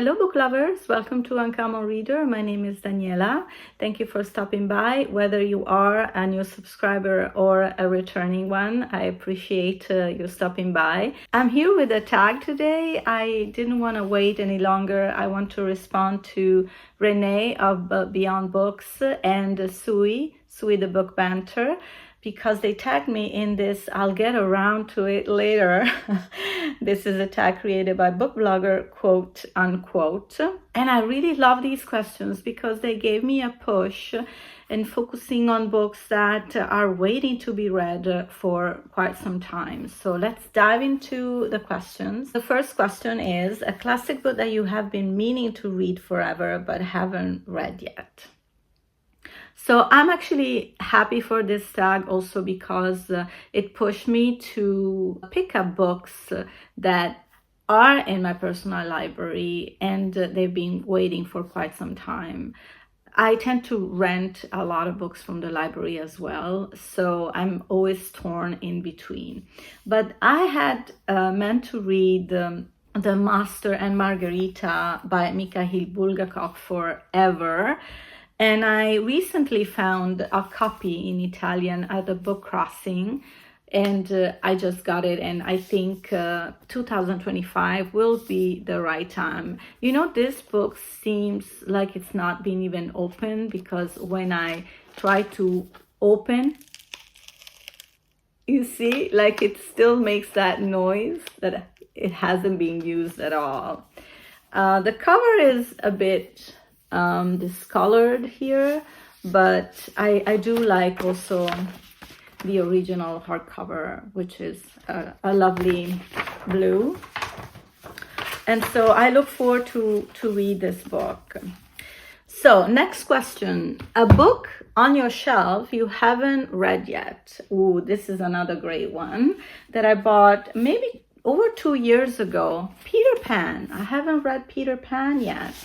Hello book lovers, welcome to Uncommon Reader. My name is Daniela. Thank you for stopping by, whether you are a new subscriber or a returning one. I appreciate you stopping by. I'm here with a tag today. I didn't want to wait any longer. I want to respond to Reney of Beyond Books and Suey the Book Banter, because they tagged me in this. I'll get around to it later. This is a tag created by book blogger, quote unquote. And I really love these questions because they gave me a push in focusing on books that are waiting to be read for quite some time. So let's dive into the questions. The first question is a classic book that you have been meaning to read forever but haven't read yet. So I'm actually happy for this tag also because it pushed me to pick up books that are in my personal library and they've been waiting for quite some time. I tend to rent a lot of books from the library as well, so I'm always torn in between. But I had meant to read The Master and Margarita by Mikhail Bulgakov forever. And I recently found a copy in Italian at a book crossing, and I just got it, and I think 2025 will be the right time. You know, this book seems like it's not been even opened, because when I try to open, you see, like it still makes that noise that it hasn't been used at all. The cover is a bit discolored here, but I do like also the original hardcover, which is a lovely blue. And so I look forward to read this book. So next question, a book on your shelf you haven't read yet. Ooh, this is another great one that I bought maybe over 2 years ago. Peter Pan. I haven't read Peter Pan yet.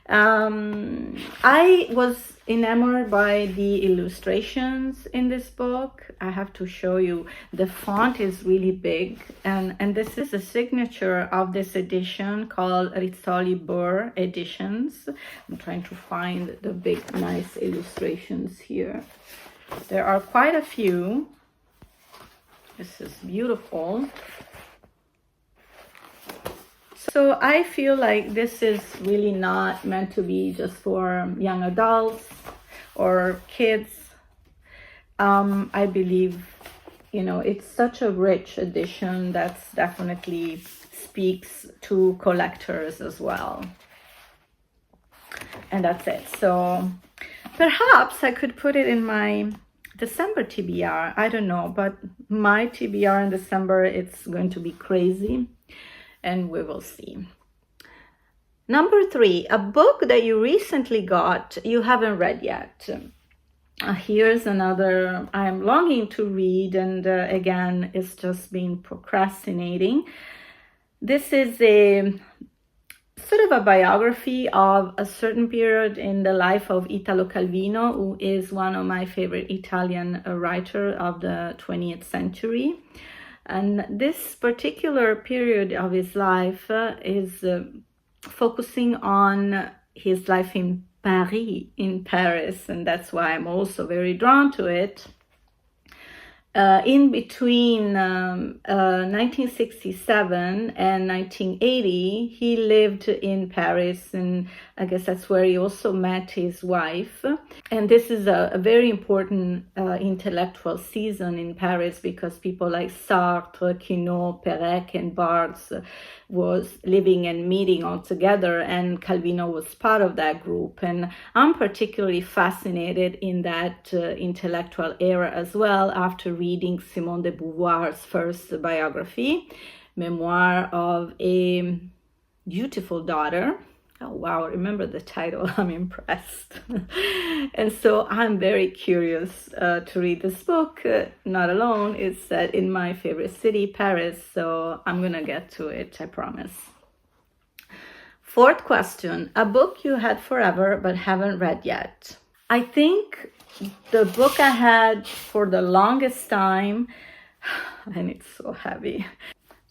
I was enamored by the illustrations in this book. I have to show you, the font is really big, and this is a signature of this edition called Rizzoli Burr editions. I'm trying to find the big nice illustrations here. There are quite a few. This is beautiful. So I feel like this is really not meant to be just for young adults or kids. I believe, you know, it's such a rich edition that's definitely speaks to collectors as well. And that's it. So perhaps I could put it in my December TBR. I don't know, but my TBR in December, it's going to be crazy. And we will see. Number 3, a book that you recently got, you haven't read yet. Here's another I'm longing to read, and again, it's just been procrastinating. This is a sort of a biography of a certain period in the life of Italo Calvino, who is one of my favorite Italian writers of the 20th century. And this particular period of his life is focusing on his life in Paris, and that's why I'm also very drawn to it. In between 1967 and 1980, he lived in Paris, and I guess that's where he also met his wife. And this is a very important intellectual season in Paris, because people like Sartre, Quinault, Perec, and Barthes was living and meeting all together, and Calvino was part of that group. And I'm particularly fascinated in that intellectual era as well, after reading Simone de Beauvoir's first biography, Memoir of a Beautiful Daughter. Oh wow, remember the title, I'm impressed. And so I'm very curious to read this book, not alone. It's set in my favorite city, Paris, so I'm gonna get to it, I promise. 4th question, a book you had forever but haven't read yet. I think the book I had for the longest time, and it's so heavy.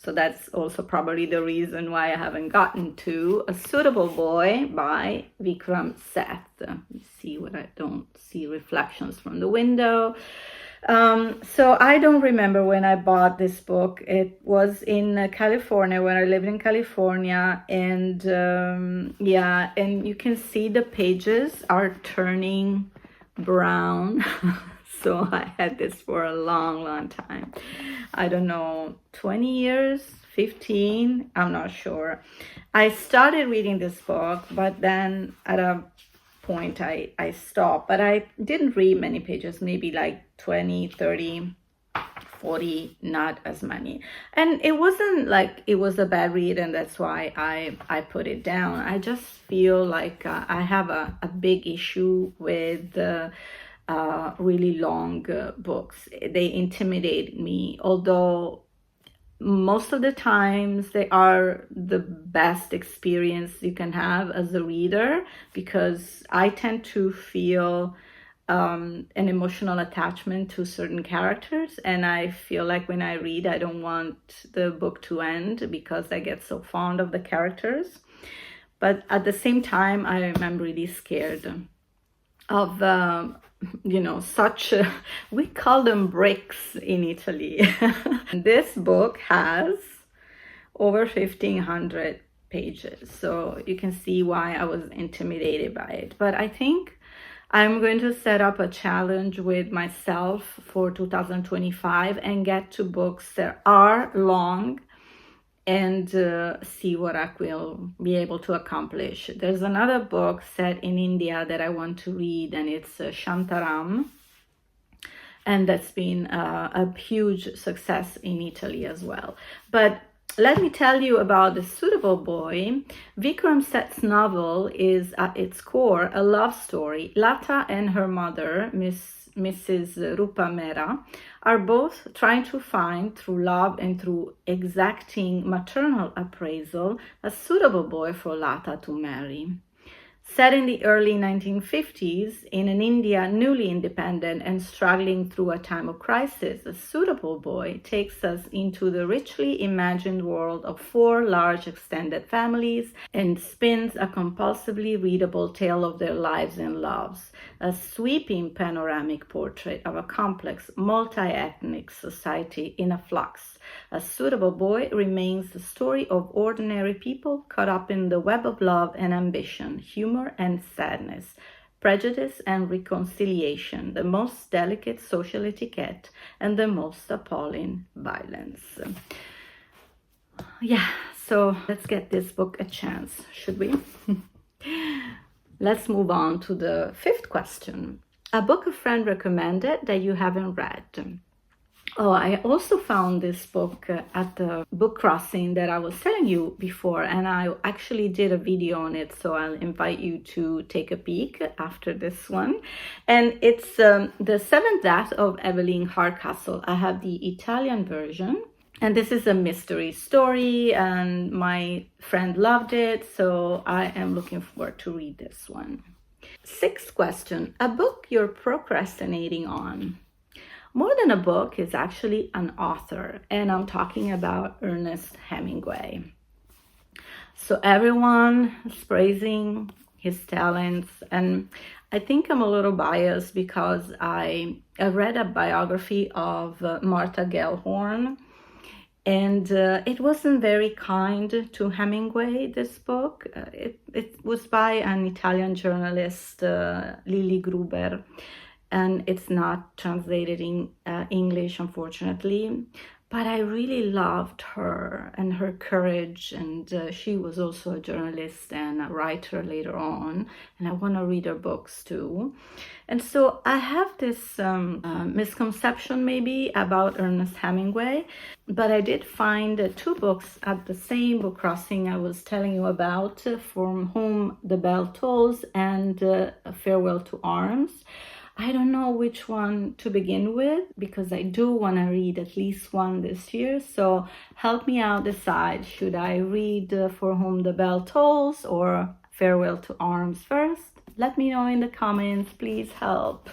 So that's also probably the reason why I haven't gotten to A Suitable Boy by Vikram Seth. Let me see what I don't see reflections from the window. So I don't remember when I bought this book. It was in California, when I lived in California, and yeah, and you can see the pages are turning brown. So I had this for a long time. I don't know, 20 years, 15, I'm not sure. I started reading this book, but then at a point I stopped, but I didn't read many pages, maybe like 20, 30, 40, not as many. And it wasn't like it was a bad read and that's why I put it down. I just feel like I have a big issue with really long books. They intimidate me, although most of the times they are the best experience you can have as a reader, because I tend to feel an emotional attachment to certain characters, and I feel like when I read I don't want the book to end because I get so fond of the characters. But at the same time I'm really scared of such we call them bricks in Italy. This book has over 1,500 pages, so you can see why I was intimidated by it. But I think I'm going to set up a challenge with myself for 2025 and get to books that are long and see what I will be able to accomplish. There's another book set in India that I want to read, and it's Shantaram, and that's been a huge success in Italy as well. But let me tell you about The Suitable Boy. Vikram Seth's novel is at its core a love story. Lata and her mother, Mrs. Rupa Mehra, are both trying to find, through love and through exacting maternal appraisal, a suitable boy for Lata to marry. Set in the early 1950s, in an India newly independent and struggling through a time of crisis, A Suitable Boy takes us into the richly imagined world of 4 large extended families and spins a compulsively readable tale of their lives and loves, a sweeping panoramic portrait of a complex, multi-ethnic society in a flux. A Suitable Boy remains the story of ordinary people caught up in the web of love and ambition, humor and sadness, prejudice and reconciliation, the most delicate social etiquette, and the most appalling violence. Yeah, so let's get this book a chance, should we? Let's move on to the 5th question. A book a friend recommended that you haven't read. Oh, I also found this book at the book crossing that I was telling you before, and I actually did a video on it, so I'll invite you to take a peek after this one. And it's The Seventh Death of Evelyn Hardcastle. I have the Italian version, and this is a mystery story, and my friend loved it, so I am looking forward to read this one. 6th question. A book you're procrastinating on. More than a book is actually an author, and I'm talking about Ernest Hemingway. So everyone is praising his talents, and I think I'm a little biased because I read a biography of Martha Gellhorn, and it wasn't very kind to Hemingway, this book. It was by an Italian journalist, Lily Gruber, and it's not translated in English, unfortunately. But I really loved her and her courage, and she was also a journalist and a writer later on, and I want to read her books too. And so I have this misconception maybe about Ernest Hemingway, but I did find 2 books at the same book crossing I was telling you about, From Whom the Bell Tolls and Farewell to Arms. I don't know which one to begin with because I do want to read at least one this year. So help me out decide, should I read For Whom the Bell Tolls or Farewell to Arms first? Let me know in the comments, please help.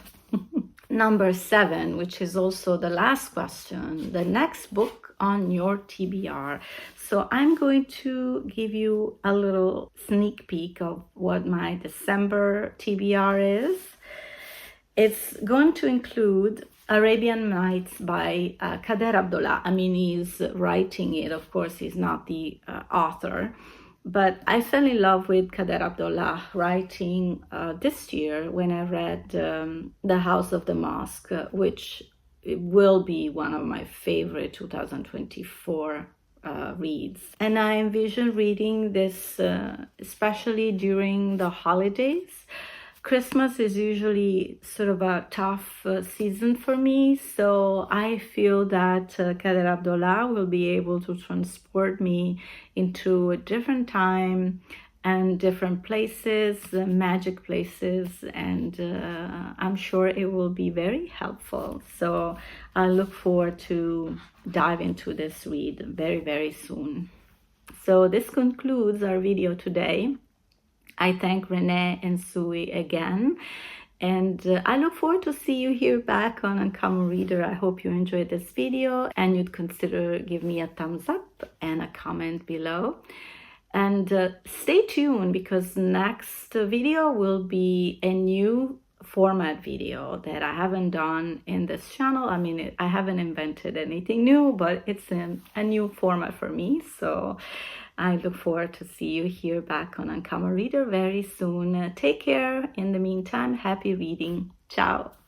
Number 7, which is also the last question. The next book on your TBR. So I'm going to give you a little sneak peek of what my December TBR is. It's going to include Arabian Nights by Kader Abdullah. I mean, he's writing it, of course, he's not the author. But I fell in love with Kader Abdullah writing this year when I read The House of the Mosque, which will be one of my favorite 2024 reads. And I envision reading this especially during the holidays. Christmas is usually sort of a tough season for me, so I feel that Kader Abdullah will be able to transport me into a different time and different places, magic places, and I'm sure it will be very helpful. So I look forward to dive into this read very, very soon. So this concludes our video today. I thank Reney and Suey again, and I look forward to see you here back on Uncommon Reader. I hope you enjoyed this video and you'd consider give me a thumbs up and a comment below. And stay tuned, because next video will be a new format video that I haven't done in this channel. I mean, I haven't invented anything new, but it's a new format for me. So I look forward to see you here back on Uncommon Reader very soon. Take care. In the meantime, happy reading. Ciao.